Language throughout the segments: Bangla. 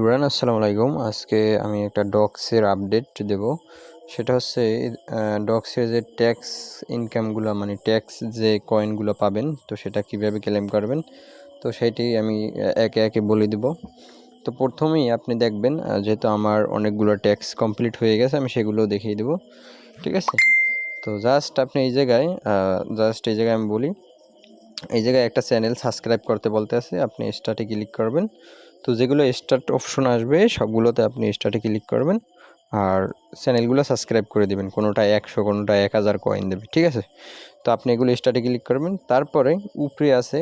ইমরান, আসসালামু আলাইকুম। আজকে আমি একটা ডক্সের আপডেট দেব। সেটা হচ্ছে ডক্সের যে ট্যাক্স ইনকামগুলো, মানে ট্যাক্স যে কয়েনগুলো পাবেন, তো সেটা কিভাবে ক্লেম করবেন, তো সেইটি আমি একে একে বলে দেব। তো প্রথমেই আপনি দেখবেন, যেহেতু আমার অনেকগুলো ট্যাক্স কমপ্লিট হয়ে গেছে, আমি সেগুলো দেখিয়ে দেব। ঠিক আছে? তো জাস্ট আপনি এই জায়গায় আমি বলি, এই জায়গায় একটা চ্যানেল সাবস্ক্রাইব করতে বলতে আছে, আপনি স্টার্টে ক্লিক করবেন। তো যেগুলো স্টার্ট অপশন আসবে সবগুলোতে আপনি স্টার্টে ক্লিক করবেন আর চ্যানেলগুলো সাবস্ক্রাইব করে দেবেন। কোনোটা 100, কোনোটা 1000 কয়েন দেবে। ঠিক আছে? তো আপনি এগুলো স্টার্টে ক্লিক করবেন। তারপরে উপরে আছে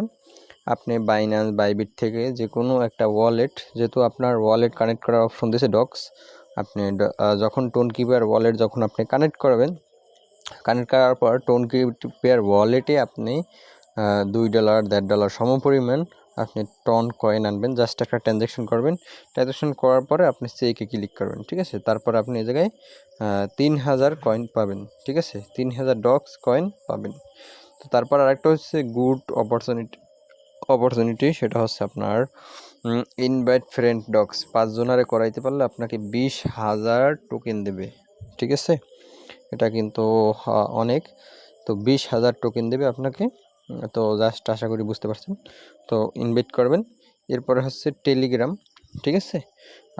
আপনি বাইন্যান্স, বাইবিট থেকে যে কোনো একটা ওয়ালেট, যেহেতু আপনার ওয়ালেট কানেক্ট করার অপশন দিয়েছে ডক্স, আপনি যখন টোনকিপার ওয়ালেট যখন আপনি কানেক্ট করবেন, কানেক্ট করার পর টোনকিপার ওয়ালেটে আপনি $2, $1.5 সমপরিমাণ আপনি টন কয়েন আনবেন। জাস্ট একটা ট্রানজ্যাকশন করবেন। ট্রানজ্যাকশন করার পরে আপনি চেকে ক্লিক করবেন। ঠিক আছে? তারপর আপনি এই জায়গায় 3000 কয়েন পাবেন। ঠিক আছে? 3000 ডক্স কয়েন পাবেন। তো তারপর আরেকটা হচ্ছে গুড অপরচুনিটি, সেটা হচ্ছে আপনার ইনভাইট ফ্রেন্ড ডক্স 5 জনারে করাইতে পারলে আপনাকে 20,000 টোকেন দেবে। ঠিক আছে? এটা কিন্তু অনেক। তো 20,000 টোকেন দেবে আপনাকে। তো জাস্ট আশা করি বুঝতে পারছেন। তো ইনভাইট করবেন। এরপরে হচ্ছে টেলিগ্রাম। ঠিক আছে?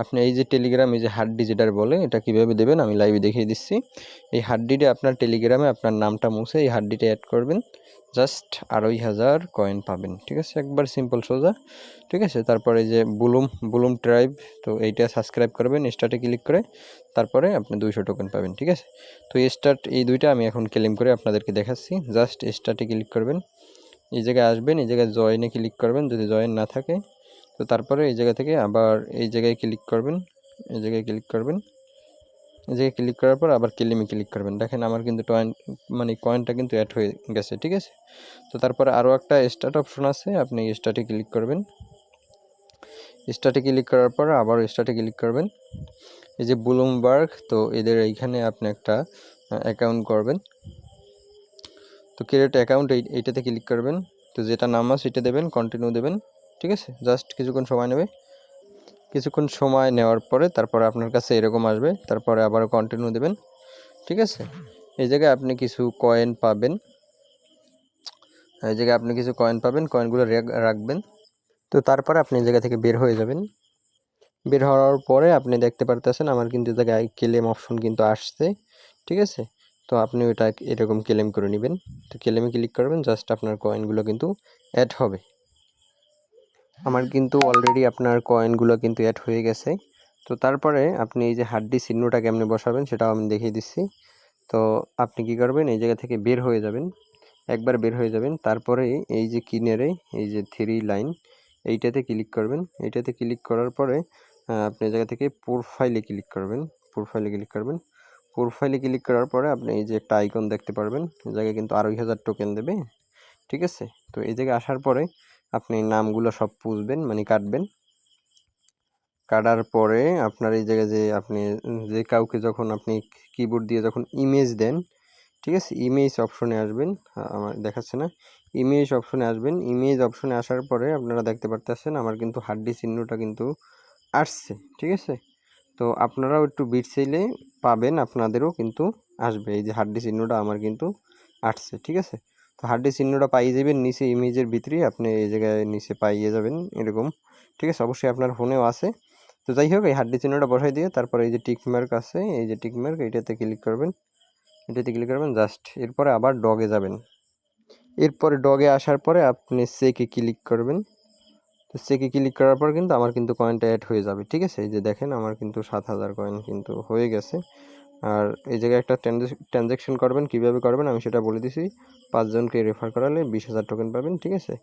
আপনি এই যে টেলিগ্রাম, এই যে হার্ডডি যেটার বলে, এটা কিভাবে দেবেন আমি লাইভে দেখিয়ে দিচ্ছি। এই হার্ডডিতে আপনার টেলিগ্রামে আপনার নামটা মুছে এই হার্ডডিতে অ্যাড করবেন। জাস্ট 2,500 কয়েন পাবেন। ঠিক আছে? একবার সিম্পল সোজা। ঠিক আছে? তারপরে এই যে বুলুম ট্রাইব, তো এইটা সাবস্ক্রাইব করবেন স্টার্টে ক্লিক করে। তারপরে আপনি 200 টোকেন পাবেন। ঠিক আছে? তো এই দুইটা আমি এখন ক্লেম করে আপনাদেরকে দেখাচ্ছি। জাস্ট স্টার্টে ক্লিক করবেন, এই জায়গায় আসবেন, এই জায়গায় জয়েনে ক্লিক করবেন যদি জয়েন না থাকে। তো তারপরে এই জায়গা থেকে আবার এই জায়গায় ক্লিক করবেন, এই জায়গায় ক্লিক করবেন, এই জায়গায় ক্লিক করার পর আবার ক্লেমে ক্লিক করবেন। দেখেন আমার কিন্তু কয়েনটা কিন্তু অ্যাড হয়ে গেছে। ঠিক আছে? তো তারপরে আরও একটা স্টার্ট অপশন আছে, আপনি স্টার্টে ক্লিক করবেন। স্টার্টে ক্লিক করার পর আবার স্টার্টে ক্লিক করবেন। এই যে ব্লুমবার্গ, তো এদের এইখানে আপনি একটা অ্যাকাউন্ট করবেন। তো ক্রিয়েট অ্যাকাউন্ট এইটাতে ক্লিক করবেন। তো যেটা নাম আছে সেটা দেবেন, কন্টিনিউ দেবেন। ঠিক আছে? জাস্ট কিছুক্ষণ সময় নেবে। কিছুক্ষণ সময় নেওয়ার পরে তারপরে আপনার কাছে এরকম আসবে, তারপরে আবার কন্টিনিউ দেবেন। ঠিক আছে? এই জায়গায় আপনি কিছু কয়েন পাবেন, কয়েনগুলো রাখবেন। তো তারপরে আপনি এই জায়গা থেকে বের হয়ে যাবেন। বের হওয়ার পরে আপনি দেখতে পারতেছেন আমার কিন্তু এই জায়গায় ক্লেম অপশন কিন্তু আসছে। ঠিক আছে? তো আপনি ওটা এরকম ক্লেম করে নেবেন। তো ক্লেমে ক্লিক করবেন, জাস্ট আপনার কয়েনগুলো কিন্তু অ্যাড হবে। আমার কিন্তু অলরেডি আপনার কয়েনগুলো কিন্তু অ্যাড হয়ে গেছে। তো তারপরে আপনি এই যে হার্ডডি চিহ্নটা কেমনে বসাবেন সেটাও আমি দেখিয়ে দিচ্ছি। তো আপনি কি করবেন, এই জায়গা থেকে বের হয়ে যাবেন, একবার বের হয়ে যাবেন। তারপরে এই যে কিনারে এই যে 3 লাইন, এইটাতে ক্লিক করবেন। এইটাতে ক্লিক করার পরে আপনি এই জায়গা থেকে প্রোফাইলে ক্লিক করবেন। প্রোফাইলে ক্লিক করার পরে আপনি এই যে একটা আইকন দেখতে পারবেন, এই জায়গায় কিন্তু 2,500 টোকেন দেবে। ঠিক আছে? তো এই জায়গায় আসার পরে আপনি নামগুলো সব পুষবেন, মানে কাটবেন। কাটার পরে আপনার এই জায়গায় যে আপনি যে কাউকে যখন আপনি কিবোর্ড দিয়ে যখন ইমেজ দেন, ঠিক আছে, ইমেজ অপশনে আসবেন। আমার দেখাচ্ছে না, ইমেজ অপশনে আসবেন। ইমেজ অপশনে আসার পরে আপনারা দেখতে পারতেছেন আমার কিন্তু হার্ডডি চিহ্নটা কিন্তু আসছে। ঠিক আছে? তো আপনারাও একটু বিট চাইলে পাবেন, আপনাদেরও কিন্তু আসবে। এই যে হার্ডডি চিহ্নটা আমার কিন্তু আসছে। ঠিক আছে? তো হার্ডডি চিহ্নটা পাইয়ে যাবেন নিচে, ইমেজের ভিতরে আপনি এই জায়গায় নিচে পাইয়ে যাবেন এরকম। ঠিক আছে? অবশ্যই আপনার ফোনেও আছে। তো যাই হোক, এই হার্ডডি চিহ্নটা বসাই দিয়ে তারপরে এই যে টিক মার্ক আছে, এই যে টিক মার্ক, এইটাতে ক্লিক করবেন। জাস্ট এরপরে আবার ডগে যাবেন। এরপরে ডগে আসার পরে আপনি চেকে ক্লিক করবেন। তো চেকে ক্লিক করার পর কিন্তু আমার কিন্তু কয়েনটা অ্যাড হয়ে যাবে। ঠিক আছে? এই যে দেখেন আমার কিন্তু 7,000 কয়েন কিন্তু হয়ে গেছে। আর এই জায়গায় একটা ট্রানজ্যাকশন করবেন, কিভাবে করবেন আমি সেটা বলে দিছি। 5 জনকে রেফার করালে 20,000 টোকেন পাবেন। ঠিক আছে?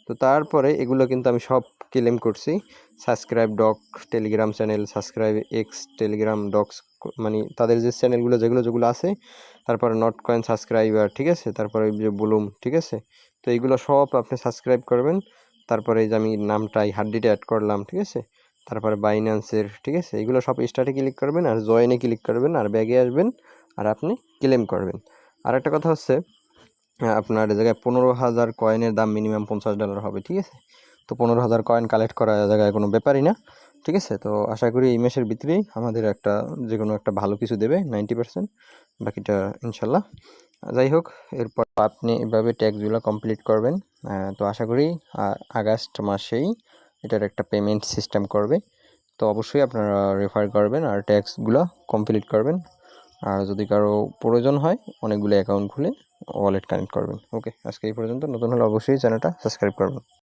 তো তারপরে এগুলো কিন্তু আমি সব ক্লেম করছি। Subscribe doc Telegram channel, subscribe X Telegram docs, মানে তাদের যে চ্যানেলগুলো যেগুলো আছে, তারপরে নট কয়েন সাবস্ক্রাইবার। ঠিক আছে? তারপরে এই যে বুলুম। ঠিক আছে? তো এইগুলো সব আপনি সাবস্ক্রাইব করবেন। তারপরে এই যে আমি নামটাই হার্ডডিতে অ্যাড করলাম। ঠিক আছে? তারপরে বাইন্যান্সের। ঠিক আছে? এগুলো সব স্টার্টে ক্লিক করবেন আর জয়েনে ক্লিক করবেন আর ব্যাগে আসবেন আর আপনি ক্লেম করবেন। আর একটা কথা হচ্ছে, আপনার এই জায়গায় 15,000 কয়েনের দাম মিনিমাম $50 হবে। ঠিক আছে? তো 15,000 কয়েন কালেক্ট করা জায়গায় কোনো ব্যাপারই না। ঠিক আছে? তো আশা করি এই মাসের ভিতরেই আমাদের একটা যে কোনো একটা ভালো কিছু দেবে 90%, বাকিটা ইনশাল্লাহ। যাই হোক, এরপর আপনি এভাবে ট্যাক্সগুলো কমপ্লিট করবেন। তো আশা করি আগস্ট মাসেই এটার একটা পেমেন্ট সিস্টেম করবে। তো অবশ্যই আপনারা রেফার করবেন আর ট্যাক্সগুলো কমপ্লিট করবেন। আর যদি কারো প্রয়োজন হয় অনেকগুলো অ্যাকাউন্ট খুলে ওয়ালেট কানেক্ট করবেন। ওকে, আজকে এই পর্যন্ত। নতুন হলে অবশ্যই চ্যানেলটা সাবস্ক্রাইব করবেন।